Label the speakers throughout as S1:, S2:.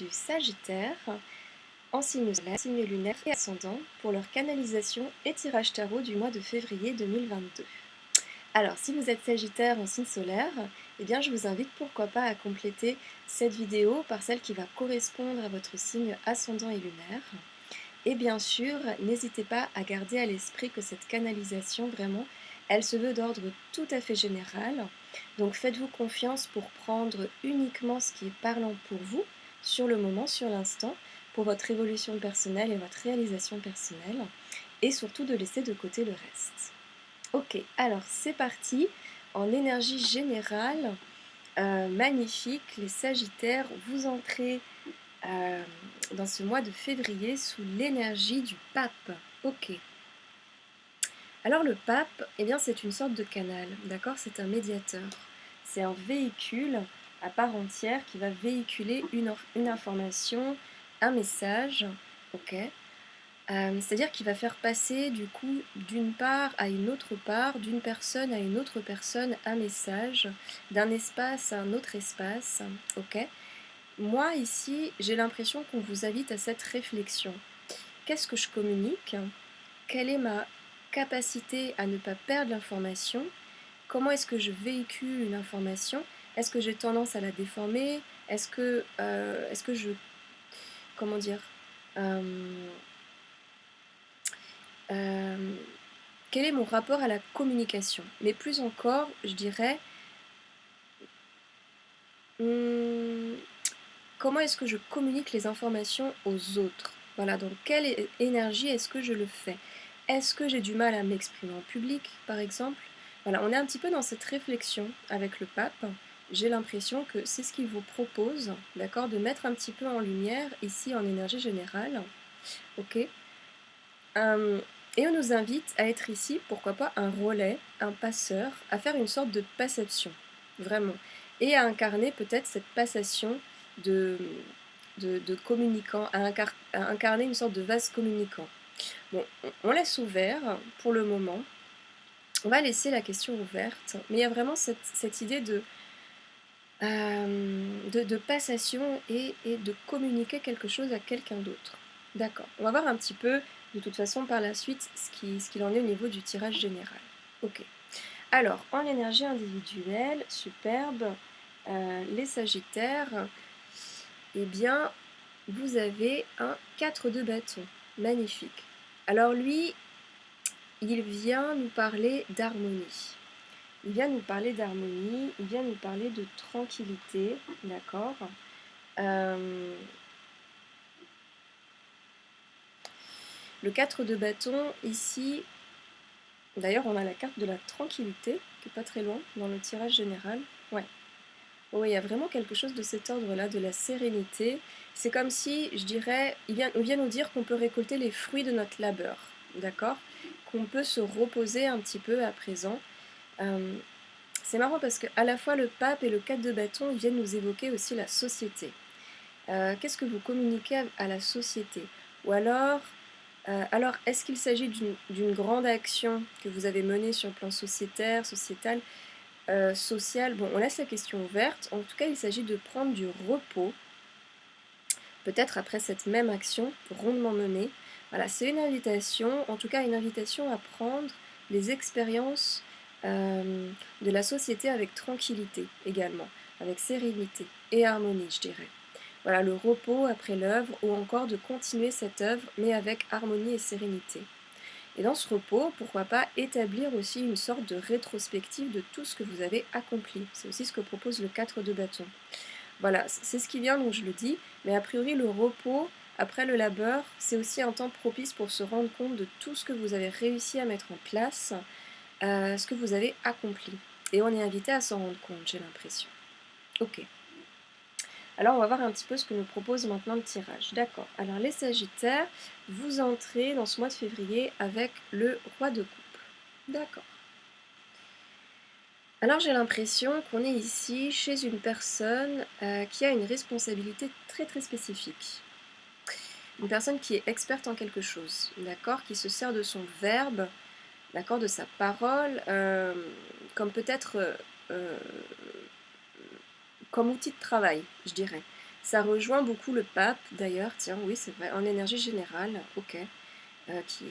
S1: du Sagittaire en signe solaire, signe lunaire et ascendant pour leur canalisation et tirage tarot du mois de février 2022. Alors, si vous êtes Sagittaire en signe solaire, eh bien, je vous invite pourquoi pas à compléter cette vidéo par celle qui va correspondre à votre signe ascendant et lunaire. Et bien sûr, n'hésitez pas à garder à l'esprit que cette canalisation, vraiment, elle se veut d'ordre tout à fait général. Donc faites-vous confiance pour prendre uniquement ce qui est parlant pour vous, sur le moment, sur l'instant, pour votre évolution personnelle et votre réalisation personnelle, et surtout de laisser de côté le reste. Ok, alors c'est parti, en énergie générale, magnifique, les Sagittaires, vous entrez dans ce mois de février sous l'énergie du pape. Ok. Alors le pape, eh bien c'est une sorte de canal, d'accord? C'est un médiateur. C'est un véhicule à part entière qui va véhiculer une information, un message, ok? C'est-à-dire qu'il va faire passer du coup d'une part à une autre part, d'une personne à une autre personne, un message, d'un espace à un autre espace, ok? Moi ici, j'ai l'impression qu'on vous invite à cette réflexion. Qu'est-ce que je communique? Quelle est ma capacité à ne pas perdre l'information? Comment est-ce que je véhicule une information? Est-ce que j'ai tendance à la déformer? Est-ce que je... Comment dire? Quel est mon rapport à la communication? Mais plus encore, je dirais, comment est-ce que je communique les informations aux autres? Voilà, donc quelle énergie est-ce que je le fais? Est-ce que j'ai du mal à m'exprimer en public, par exemple? Voilà, on est un petit peu dans cette réflexion avec le pape. J'ai l'impression que c'est ce qu'il vous propose, d'accord, de mettre un petit peu en lumière ici en énergie générale. Ok. Et on nous invite à être ici, pourquoi pas, un relais, un passeur, à faire une sorte de passation, vraiment. Et à incarner peut-être cette passation de communicant, à incarner une sorte de vase communicant. Bon, on laisse ouvert pour le moment. On va laisser la question ouverte, mais il y a vraiment cette idée de passation et de communiquer quelque chose à quelqu'un d'autre. D'accord. On va voir un petit peu, de toute façon, par la suite, ce qu'il en est au niveau du tirage général. Ok. Alors, en énergie individuelle, superbe, les Sagittaires, eh bien, vous avez un 4 de bâton. Magnifique. Alors lui, il vient nous parler d'harmonie. Il vient nous parler d'harmonie, il vient nous parler de tranquillité, d'accord? Le 4 de bâton, ici, d'ailleurs on a la carte de la tranquillité, qui est pas très loin dans le tirage général. Ouais. Oui, il y a vraiment quelque chose de cet ordre-là, de la sérénité. C'est comme si, je dirais, il vient nous dire qu'on peut récolter les fruits de notre labeur, d'accord? Qu'on peut se reposer un petit peu à présent. C'est marrant parce qu'à la fois le pape et le 4 de bâton, ils viennent nous évoquer aussi la société. Qu'est-ce que vous communiquez à la société? Ou alors, est-ce qu'il s'agit d'une grande action que vous avez menée sur le plan sociétal, social? Bon, on laisse la question ouverte. En tout cas, il s'agit de prendre du repos, peut-être après cette même action rondement menée. Voilà, c'est une invitation, en tout cas une invitation à prendre les expériences de la société avec tranquillité également, avec sérénité et harmonie, je dirais. Voilà, le repos après l'œuvre, ou encore de continuer cette œuvre, mais avec harmonie et sérénité. Et dans ce repos, pourquoi pas établir aussi une sorte de rétrospective de tout ce que vous avez accompli. C'est aussi ce que propose le 4 de bâton. Voilà, c'est ce qui vient, donc je le dis, mais a priori le repos, après le labeur, c'est aussi un temps propice pour se rendre compte de tout ce que vous avez réussi à mettre en place, ce que vous avez accompli. Et on est invité à s'en rendre compte, j'ai l'impression. Ok. Alors on va voir un petit peu ce que nous propose maintenant le tirage. D'accord. Alors les Sagittaires, vous entrez dans ce mois de février avec le roi de coupe. D'accord. Alors j'ai l'impression qu'on est ici chez une personne qui a une responsabilité très très spécifique. Une personne qui est experte en quelque chose, d'accord, qui se sert de son verbe, d'accord, de sa parole, comme peut-être comme outil de travail, je dirais. Ça rejoint beaucoup le pape, d'ailleurs, tiens, oui, c'est vrai, en énergie générale, ok, qui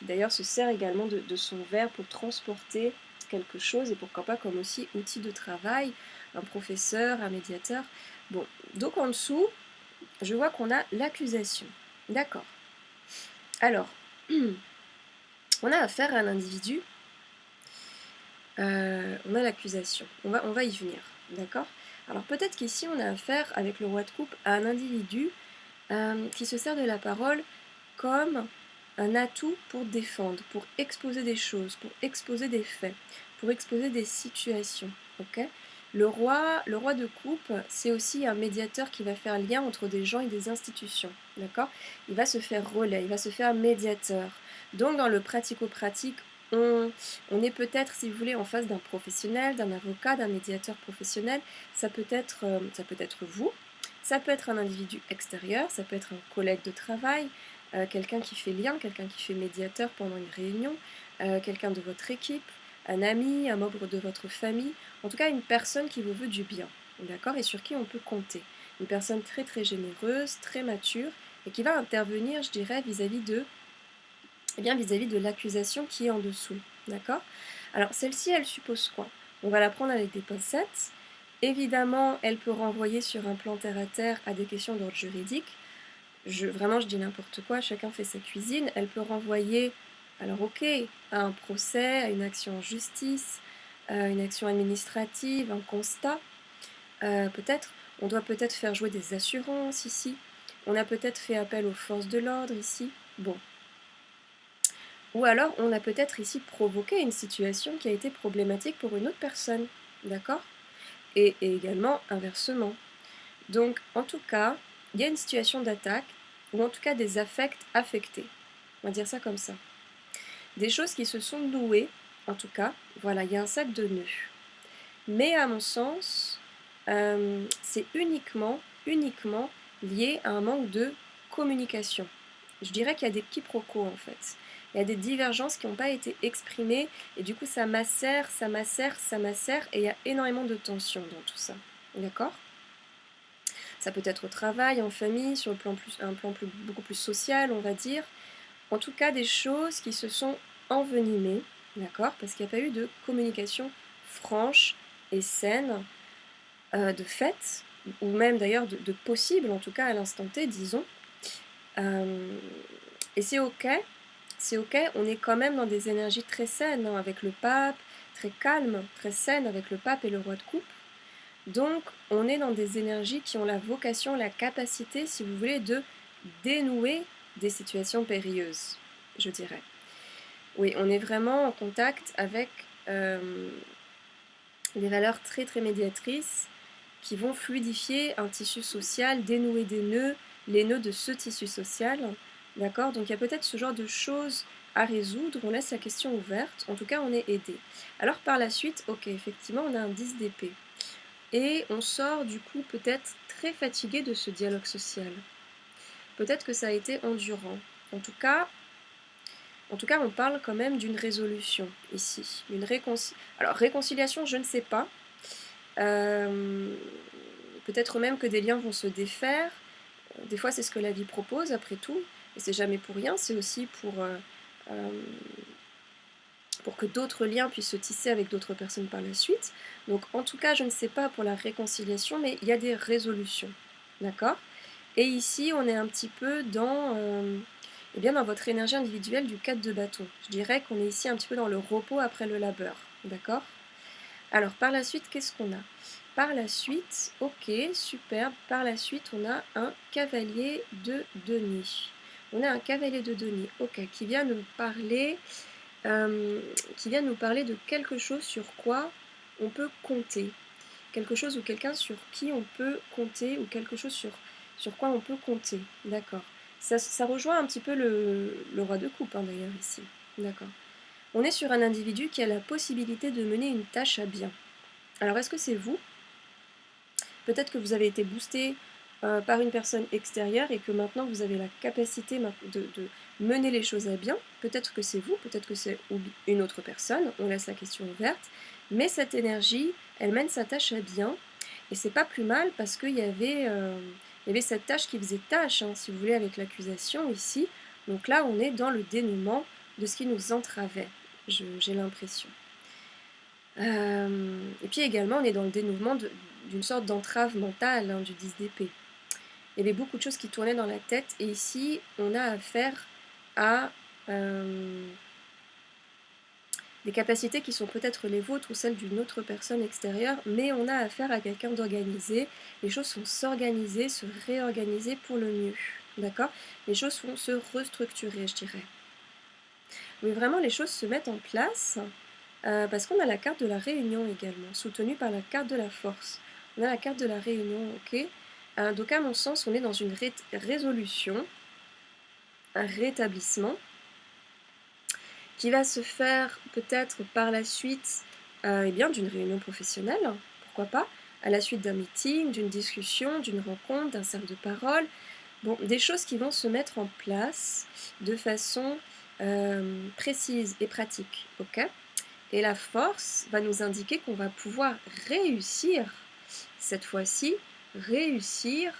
S1: d'ailleurs se sert également de son verbe pour transporter quelque chose, et pourquoi pas comme aussi outil de travail, un professeur, un médiateur. Bon, donc en dessous, je vois qu'on a l'accusation. D'accord. Alors, on a affaire à un individu, on a l'accusation. On va y venir, d'accord? Alors peut-être qu'ici, on a affaire, avec le roi de coupe, à un individu qui se sert de la parole comme un atout pour défendre, pour exposer des choses, pour exposer des faits, pour exposer des situations. Ok. Le roi de coupe, c'est aussi un médiateur qui va faire lien entre des gens et des institutions. D'accord. Il va se faire relais, il va se faire médiateur. Donc dans le pratico-pratique, on est peut-être, si vous voulez, en face d'un professionnel, d'un avocat, d'un médiateur professionnel. Ça peut être vous, ça peut être un individu extérieur, ça peut être un collègue de travail, quelqu'un qui fait lien, quelqu'un qui fait médiateur pendant une réunion, quelqu'un de votre équipe, un ami, un membre de votre famille, en tout cas une personne qui vous veut du bien, d'accord, et sur qui on peut compter. Une personne très très généreuse, très mature, et qui va intervenir, je dirais, vis-à-vis de, eh bien, vis-à-vis de l'accusation qui est en dessous, d'accord. Alors celle-ci, elle suppose quoi? On va la prendre avec des pincettes. Évidemment, elle peut renvoyer sur un plan terre-à-terre à des questions d'ordre juridique. Vraiment, je dis n'importe quoi, chacun fait sa cuisine. Elle peut renvoyer, alors ok, à un procès, à une action en justice, une action administrative, un constat. Peut-être, on doit peut-être faire jouer des assurances ici. On a peut-être fait appel aux forces de l'ordre ici. Bon. Ou alors, on a peut-être ici provoqué une situation qui a été problématique pour une autre personne. D'accord? Et également inversement. Donc, en tout cas, il y a une situation d'attaque, ou en tout cas des affects affectés. On va dire ça comme ça. Des choses qui se sont nouées, en tout cas, voilà, il y a un sac de nœuds. Mais à mon sens, c'est uniquement lié à un manque de communication. Je dirais qu'il y a des quiproquos en fait. Il y a des divergences qui n'ont pas été exprimées et du coup ça macère, et il y a énormément de tension dans tout ça. D'accord? Ça peut être au travail, en famille, sur un plan beaucoup plus social, on va dire. En tout cas, des choses qui se sont envenimées, d'accord? Parce qu'il n'y a pas eu de communication franche et saine, de fait, ou même d'ailleurs de possible, en tout cas à l'instant T, disons. Et c'est ok, on est quand même dans des énergies très saines, hein, avec le pape, très calme, très saine avec le pape et le roi de coupe. Donc, on est dans des énergies qui ont la vocation, la capacité, si vous voulez, de dénouer des situations périlleuses, je dirais. Oui, on est vraiment en contact avec des valeurs très très médiatrices qui vont fluidifier un tissu social, dénouer des nœuds, les nœuds de ce tissu social. D'accord? Donc il y a peut-être ce genre de choses à résoudre, on laisse la question ouverte, en tout cas on est aidé. Alors par la suite, ok, effectivement, on a un 10 d'épée. Et on sort du coup peut-être très fatigué de ce dialogue social. Peut-être que ça a été endurant. En tout cas, on parle quand même d'une résolution ici. Alors, réconciliation, je ne sais pas. Peut-être même que des liens vont se défaire. Des fois, c'est ce que la vie propose, après tout. Et c'est jamais pour rien, c'est aussi pour que d'autres liens puissent se tisser avec d'autres personnes par la suite. Donc en tout cas, je ne sais pas pour la réconciliation, mais il y a des résolutions. D'accord? Et ici, on est un petit peu eh bien dans votre énergie individuelle du 4 de bâton. Je dirais qu'on est ici un petit peu dans le repos après le labeur. D'accord? Alors par la suite, qu'est-ce qu'on a? Par la suite, ok, superbe. Par la suite, on a un cavalier de denier. On a un cavalier de denier, ok, qui vient nous parler de quelque chose sur quoi on peut compter. Quelque chose ou quelqu'un sur qui on peut compter, ou quelque chose sur quoi on peut compter. D'accord. Ça rejoint un petit peu le roi de coupe, hein, d'ailleurs, ici. D'accord. On est sur un individu qui a la possibilité de mener une tâche à bien. Alors, est-ce que c'est vous? Peut-être que vous avez été boosté par une personne extérieure et que maintenant vous avez la capacité de mener les choses à bien. Peut-être que c'est vous, peut-être que c'est une autre personne, on laisse la question ouverte, mais cette énergie, elle mène sa tâche à bien Et c'est pas plus mal parce il y avait cette tâche qui faisait tâche, hein, si vous voulez, avec l'accusation ici. Donc là, on est dans le dénouement de ce qui nous entravait, j'ai l'impression. Et puis également, on est dans le dénouement d'une sorte d'entrave mentale, hein, du 10 d'épée. Il y avait beaucoup de choses qui tournaient dans la tête, et ici, on a affaire à des capacités qui sont peut-être les vôtres ou celles d'une autre personne extérieure, mais on a affaire à quelqu'un d'organisé. Les choses vont s'organiser, se réorganiser pour le mieux, d'accord? Les choses vont se restructurer, je dirais. Mais vraiment, les choses se mettent en place parce qu'on a la carte de la réunion également, soutenue par la carte de la force. On a la carte de la réunion, ok? Donc à mon sens, on est dans une résolution, un rétablissement, qui va se faire peut-être par la suite eh bien, d'une réunion professionnelle, pourquoi pas, à la suite d'un meeting, d'une discussion, d'une rencontre, d'un cercle de parole. Bon, des choses qui vont se mettre en place de façon précise et pratique, ok? Et la force va nous indiquer qu'on va pouvoir réussir, cette fois-ci, réussir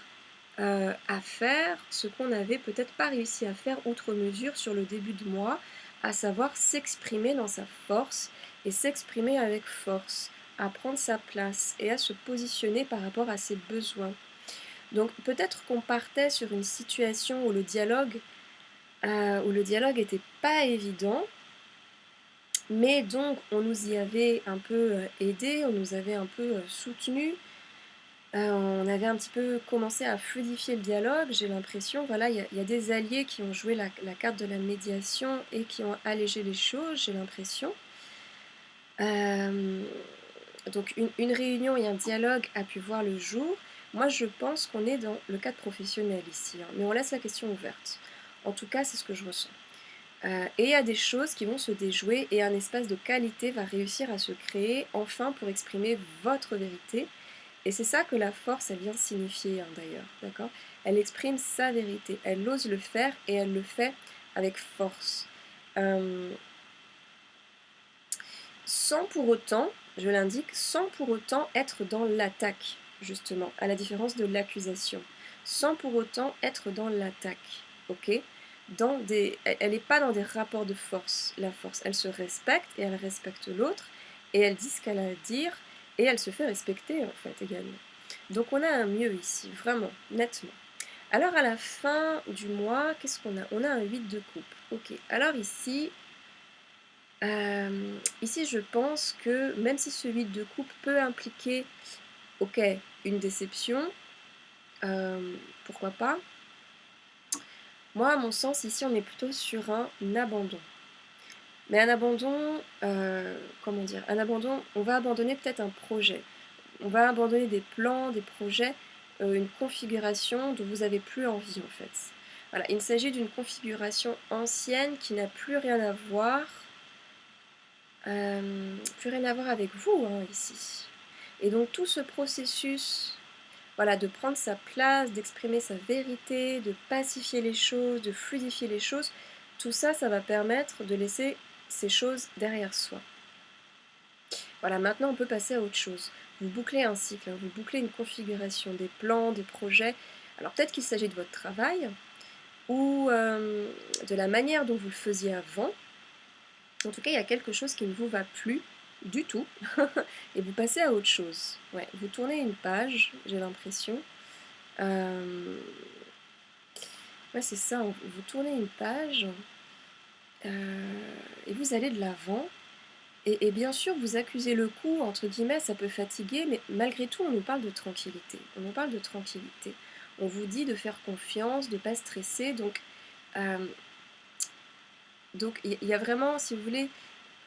S1: à faire ce qu'on n'avait peut-être pas réussi à faire outre mesure sur le début de mois, à savoir s'exprimer dans sa force et s'exprimer avec force, à prendre sa place et à se positionner par rapport à ses besoins. Donc peut-être qu'on partait sur une situation où le dialogue était pas évident, mais donc on nous y avait un peu aidé, on nous avait un peu soutenu. On avait un petit peu commencé à fluidifier le dialogue, j'ai l'impression. Voilà, il y a des alliés qui ont joué la carte de la médiation et qui ont allégé les choses, j'ai l'impression. Donc une réunion et un dialogue a pu voir le jour. Moi, je pense qu'on est dans le cadre professionnel ici, hein, mais on laisse la question ouverte. En tout cas, c'est ce que je ressens. Et il y a des choses qui vont se déjouer et un espace de qualité va réussir à se créer enfin pour exprimer votre vérité. Et c'est ça que la force, elle vient signifier, hein, d'ailleurs, d'accord? Elle exprime sa vérité, elle ose le faire et elle le fait avec force. Sans pour autant, je l'indique, sans pour autant être dans l'attaque, justement, à la différence de l'accusation. Sans pour autant être dans l'attaque, ok? Elle n'est pas dans des rapports de force, la force. Elle se respecte et elle respecte l'autre et elle dit ce qu'elle a à dire et elle se fait respecter, en fait, également. Donc on a un mieux ici, vraiment, nettement. Alors à la fin du mois, qu'est-ce qu'on a? On a un 8 de coupe. Ok, alors ici je pense que même si ce 8 de coupe peut impliquer, ok, une déception, pourquoi pas? Moi, à mon sens, ici on est plutôt sur un abandon. Mais un abandon, comment dire? Un abandon, on va abandonner peut-être un projet. On va abandonner des plans, des projets, une configuration dont vous n'avez plus envie en fait. Voilà, il s'agit d'une configuration ancienne qui n'a plus rien à voir avec vous, hein, ici. Et donc tout ce processus, voilà, de prendre sa place, d'exprimer sa vérité, de pacifier les choses, de fluidifier les choses, tout ça, ça va permettre de laisser ces choses derrière soi. Voilà, maintenant on peut passer à autre chose. Vous bouclez un cycle, hein, vous bouclez une configuration, des plans, des projets. Alors peut-être qu'il s'agit de votre travail ou de la manière dont vous le faisiez avant. En tout cas, il y a quelque chose qui ne vous va plus du tout et vous passez à autre chose. Ouais, vous tournez une page, j'ai l'impression. Ouais, c'est ça, vous tournez une page et vous allez de l'avant. Et bien sûr, vous accusez le coup, entre guillemets, ça peut fatiguer, mais malgré tout, on nous parle de tranquillité. On nous parle de tranquillité. On vous dit de faire confiance, de ne pas stresser. Donc il y a vraiment, si vous voulez,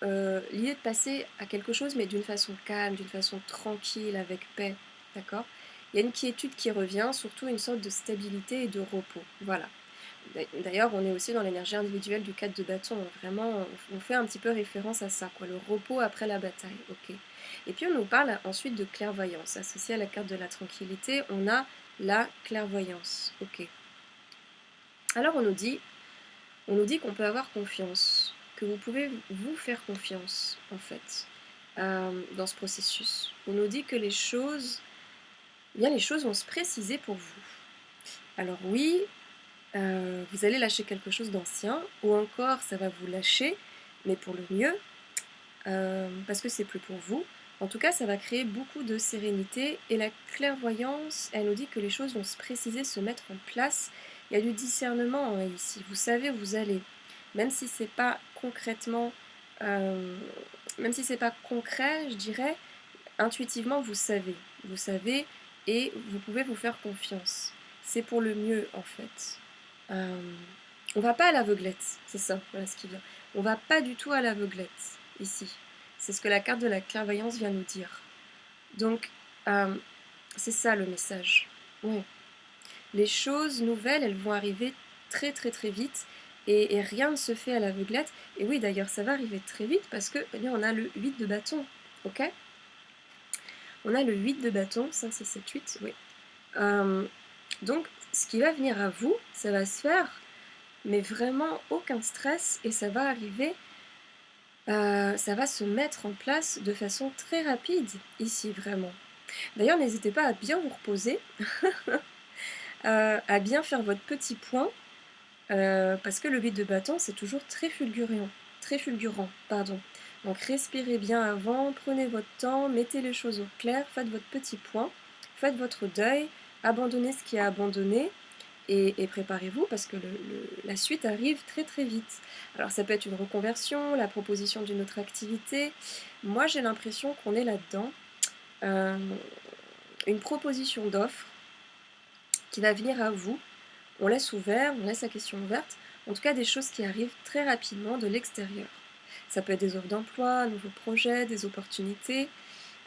S1: l'idée de passer à quelque chose, mais d'une façon calme, d'une façon tranquille, avec paix. D'accord? Il y a une quiétude qui revient, surtout une sorte de stabilité et de repos. Voilà. D'ailleurs, on est aussi dans l'énergie individuelle du 4 de bâton. Vraiment, on fait un petit peu référence à ça, quoi, le repos après la bataille. Ok. Et puis on nous parle ensuite de clairvoyance. Associée à la carte de la tranquillité, on a la clairvoyance. Ok. Alors on nous dit qu'on peut avoir confiance, que vous pouvez vous faire confiance, en fait, dans ce processus. On nous dit que les choses eh bien les choses vont se préciser pour vous. Alors oui, vous allez lâcher quelque chose d'ancien, ou encore ça va vous lâcher, mais pour le mieux, parce que c'est plus pour vous. En tout cas, ça va créer beaucoup de sérénité et la clairvoyance, elle nous dit que les choses vont se préciser, se mettre en place. Il y a du discernement hein, ici. Vous savez où vous allez, même si c'est pas concrètement, euh, même si c'est pas concret, je dirais, intuitivement vous savez et vous pouvez vous faire confiance. C'est pour le mieux en fait. Euh, on va pas à l'aveuglette, c'est ça, voilà ce qui vient. On va pas du tout à l'aveuglette ici. C'est ce que la carte de la clairvoyance vient nous dire. Donc, euh, c'est ça le message. Ouais. Les choses nouvelles, elles vont arriver très très très vite et rien ne se fait à l'aveuglette. Et oui, d'ailleurs, ça va arriver très vite parce que, eh bien, on a le 8 de bâton, ok? On a le 8 de bâton, 5, 6, 7, 8, oui. Euh, donc, ce qui va venir à vous, ça va se faire, mais vraiment aucun stress et ça va arriver, ça va se mettre en place de façon très rapide ici, vraiment. D'ailleurs, n'hésitez pas à bien vous reposer, à bien faire votre petit point, parce que le 8 de bâton, c'est toujours très fulgurant, pardon. Donc respirez bien avant, prenez votre temps, mettez les choses au clair, faites votre petit point, faites votre deuil, abandonnez ce qui est abandonné, et préparez-vous parce que la suite arrive très très vite. Alors ça peut être une reconversion, la proposition d'une autre activité. Moi j'ai l'impression qu'on est là-dedans. Euh, une proposition d'offre qui va venir à vous. On laisse ouvert, on laisse la question ouverte. En tout cas des choses qui arrivent très rapidement de l'extérieur. Ça peut être des offres d'emploi, un nouveau projet, des opportunités.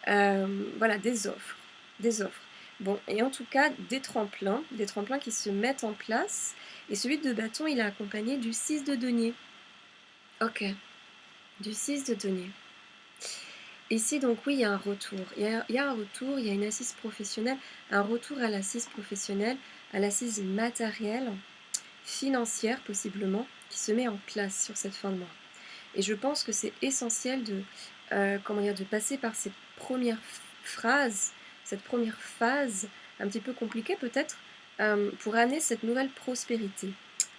S1: Voilà, des offres. Des offres. Bon, et en tout cas, des tremplins qui se mettent en place. Et celui de bâton, il est accompagné du 6 de denier. Ok, du 6 de denier. Ici, donc oui, il y a un retour. Il y a un retour, il y a une assise professionnelle, un retour à l'assise professionnelle, à l'assise matérielle, financière possiblement, qui se met en place sur cette fin de mois. Et je pense que c'est essentiel de, de passer par ces premières phrases, cette première phase, un petit peu compliquée peut-être, pour amener cette nouvelle prospérité.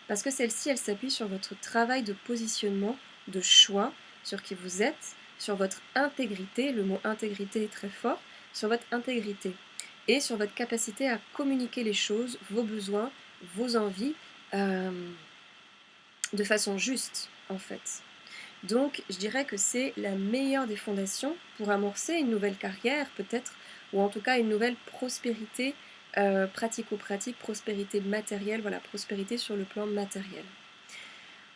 S1: Parce que celle-ci, elle s'appuie sur votre travail de positionnement, de choix, sur qui vous êtes, sur votre intégrité, le mot intégrité est très fort, sur votre intégrité, et sur votre capacité à communiquer les choses, vos besoins, vos envies, euh, de façon juste, en fait. Donc, je dirais que c'est la meilleure des fondations pour amorcer une nouvelle carrière, peut-être, ou en tout cas une nouvelle prospérité pratico-pratique, prospérité matérielle, voilà, prospérité sur le plan matériel.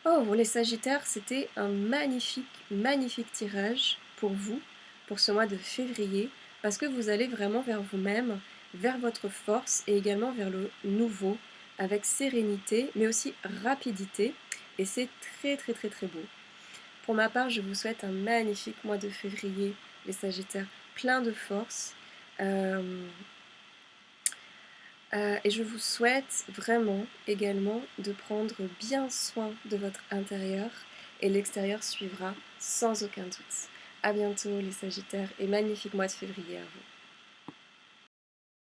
S1: Oh, les Sagittaires, c'était un magnifique, magnifique tirage pour vous, pour ce mois de février, parce que vous allez vraiment vers vous-même, vers votre force et également vers le nouveau, avec sérénité, mais aussi rapidité, et c'est très très très très beau. Pour ma part, je vous souhaite un magnifique mois de février, les Sagittaires, plein de force. Euh, et je vous souhaite vraiment également de prendre bien soin de votre intérieur et l'extérieur suivra sans aucun doute. À bientôt les Sagittaires et magnifique mois de février à vous.